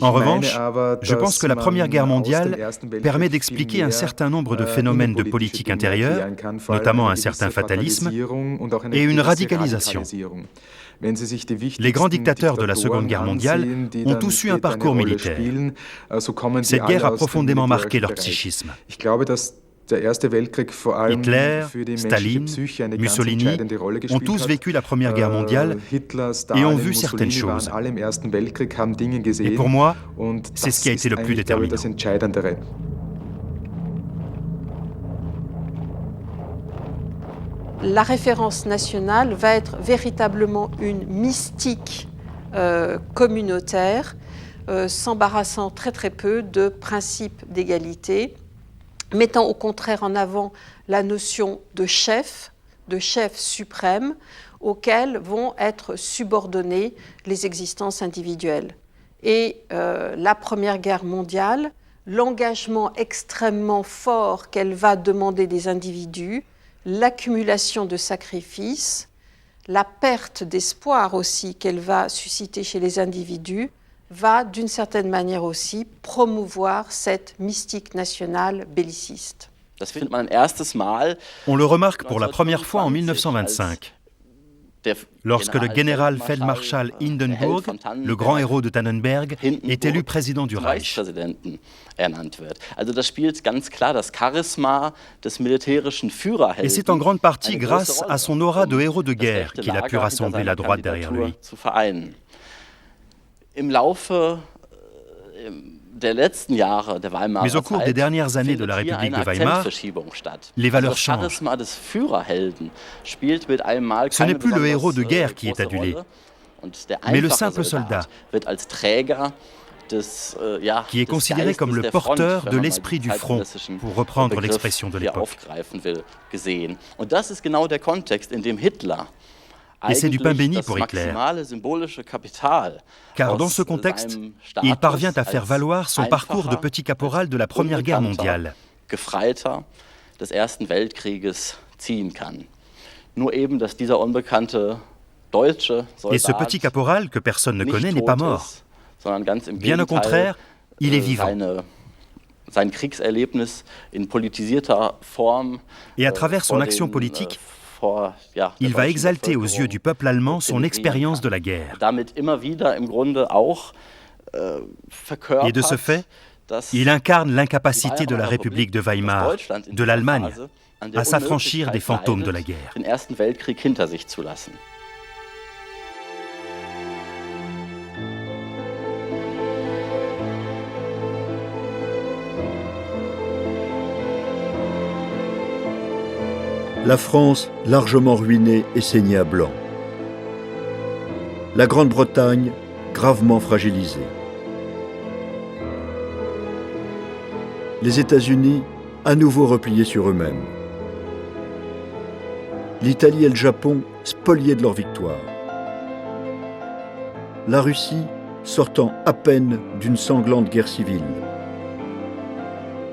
En revanche, je pense que la Première Guerre mondiale permet d'expliquer un certain nombre de phénomènes de politique intérieure, notamment un certain fatalisme et une radicalisation. Les grands dictateurs de la Seconde Guerre mondiale ont tous eu un parcours militaire. Cette guerre a profondément marqué leur psychisme. Hitler, Staline, Mussolini ont tous vécu la Première Guerre mondiale et ont vu certaines choses. Et pour moi, c'est ce qui a été le plus déterminant.
La référence nationale va être véritablement une mystique communautaire, s'embarrassant très très peu de principes d'égalité, mettant au contraire en avant la notion de chef suprême, auquel vont être subordonnées les existences individuelles. Et la Première Guerre mondiale, l'engagement extrêmement fort qu'elle va demander des individus, l'accumulation de sacrifices, la perte d'espoir aussi qu'elle va susciter chez les individus, va d'une certaine manière aussi promouvoir cette mystique nationale belliciste.
On le remarque pour la première fois en 1925, lorsque le général-feldmarschall Hindenburg, le grand héros de Tannenberg, est élu président du Reich. Et c'est en grande partie grâce à son aura de héros de guerre qu'il a pu rassembler la droite derrière lui. Mais au cours des dernières années de la République de Weimar, les valeurs changent. Ce n'est plus le héros de guerre qui est adulé, mais le simple soldat, qui est considéré comme le porteur de l'esprit du front, pour reprendre l'expression de l'époque. Et c'est du pain béni pour Hitler. Car dans ce contexte, il parvient à faire valoir son parcours de petit caporal de la Première Guerre mondiale.
Et
ce petit caporal, que personne ne connaît, n'est pas mort. Bien au contraire, il est vivant. Et à travers son action politique, il va exalter aux yeux du peuple allemand son expérience de la guerre. Et de ce fait, il incarne l'incapacité de la République de Weimar, de l'Allemagne, à s'affranchir des fantômes de la guerre.
La France, largement ruinée et saignée à blanc. La Grande-Bretagne, gravement fragilisée. Les États-Unis, à nouveau repliés sur eux-mêmes. L'Italie et le Japon, spoliés de leur victoire. La Russie, sortant à peine d'une sanglante guerre civile.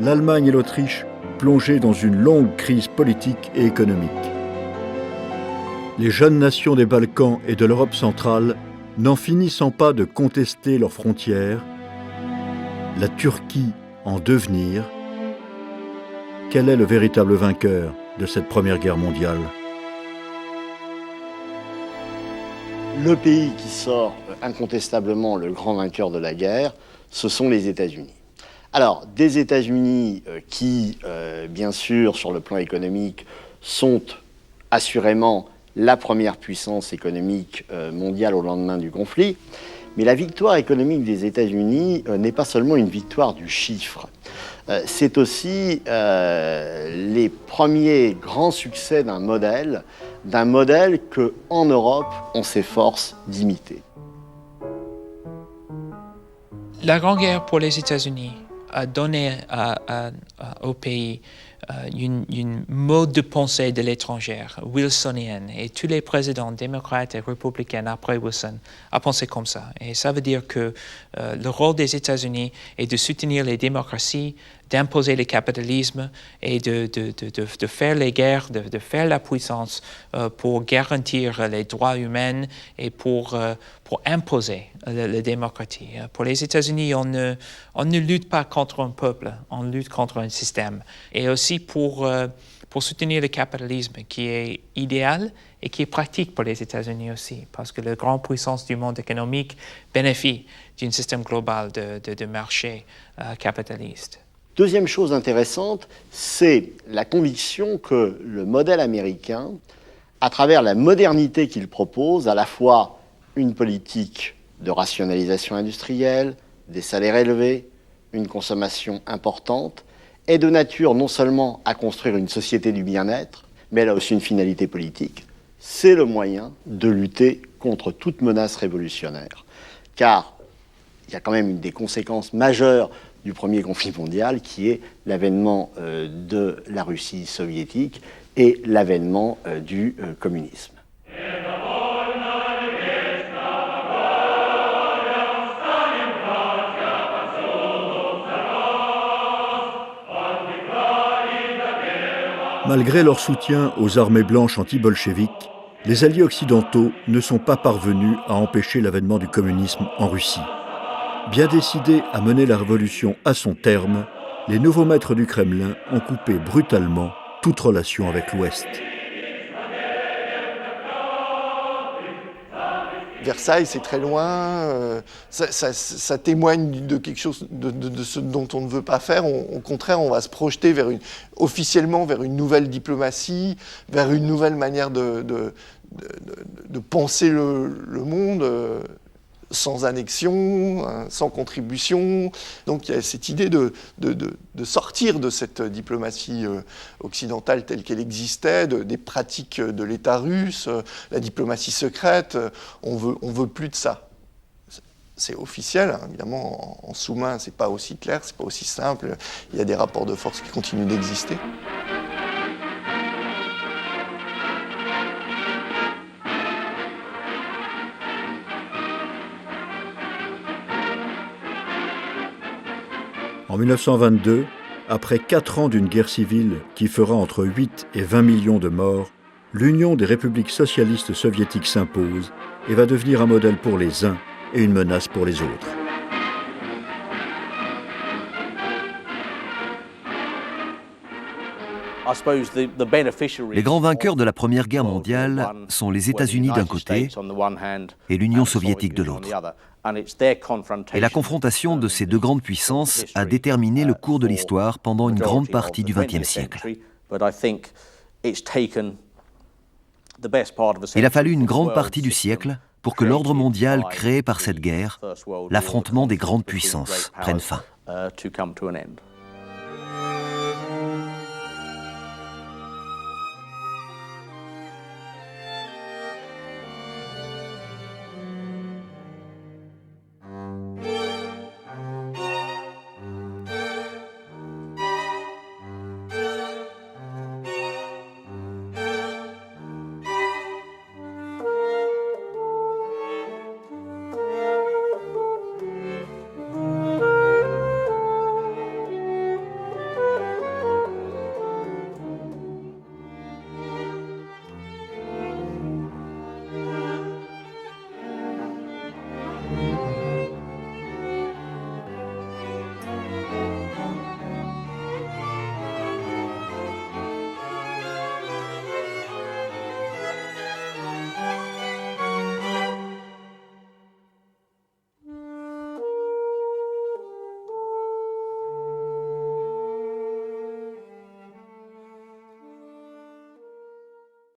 L'Allemagne et l'Autriche, plongées dans une longue crise politique et économique. Les jeunes nations des Balkans et de l'Europe centrale, n'en finissant pas de contester leurs frontières, la Turquie en devenir, quel est le véritable vainqueur de cette Première Guerre mondiale ?
Le pays qui sort incontestablement le grand vainqueur de la guerre, ce sont les États-Unis. Alors, des États-Unis qui, bien sûr, sur le plan économique, sont assurément la première puissance économique mondiale au lendemain du conflit, mais la victoire économique des États-Unis n'est pas seulement une victoire du chiffre. C'est aussi les premiers grands succès d'un modèle que, en Europe, on s'efforce d'imiter.
La Grande Guerre pour les États-Unis a donné au pays une mode de pensée de l'étrangère, wilsonienne, et tous les présidents démocrates et républicains après Wilson ont pensé comme ça. Et ça veut dire que le rôle des États-Unis est de soutenir les démocraties, d'imposer le capitalisme et de faire les guerres, de faire la puissance pour garantir les droits humains et pour imposer la démocratie. Pour les États-Unis, on ne lutte pas contre un peuple, on lutte contre un système. Et aussi pour soutenir le capitalisme qui est idéal et qui est pratique pour les États-Unis aussi, parce que la grande puissance du monde économique bénéficie d'un système global de marché capitaliste.
Deuxième chose intéressante, c'est la conviction que le modèle américain, à travers la modernité qu'il propose, à la fois une politique de rationalisation industrielle, des salaires élevés, une consommation importante, est de nature non seulement à construire une société du bien-être, mais elle a aussi une finalité politique. C'est le moyen de lutter contre toute menace révolutionnaire. Car il y a quand même une des conséquences majeures du premier conflit mondial, qui est l'avènement de la Russie soviétique et l'avènement du communisme.
Malgré leur soutien aux armées blanches anti-bolcheviques, les alliés occidentaux ne sont pas parvenus à empêcher l'avènement du communisme en Russie. Bien décidés à mener la révolution à son terme, les nouveaux maîtres du Kremlin ont coupé brutalement toute relation avec l'Ouest.
Versailles, c'est très loin, ça témoigne de quelque chose de ce dont on ne veut pas faire. Au contraire, on va se projeter officiellement vers une nouvelle diplomatie, vers une nouvelle manière de penser le monde, sans annexion, sans contribution. Donc il y a cette idée de sortir de cette diplomatie occidentale telle qu'elle existait, des pratiques de l'État russe, la diplomatie secrète. On veut plus de ça. C'est officiel, hein, évidemment, en sous-main, c'est pas aussi clair, c'est pas aussi simple. Il y a des rapports de force qui continuent d'exister.
En 1922, après 4 ans d'une guerre civile qui fera entre 8 et 20 millions de morts, l'Union des républiques socialistes soviétiques s'impose et va devenir un modèle pour les uns et une menace pour les autres.
Les grands vainqueurs de la Première Guerre mondiale sont les États-Unis d'un côté et l'Union soviétique de l'autre. Et la confrontation de ces deux grandes puissances a déterminé le cours de l'histoire pendant une grande partie du XXe siècle. Il a fallu une grande partie du siècle pour que l'ordre mondial créé par cette guerre, l'affrontement des grandes puissances, prenne fin.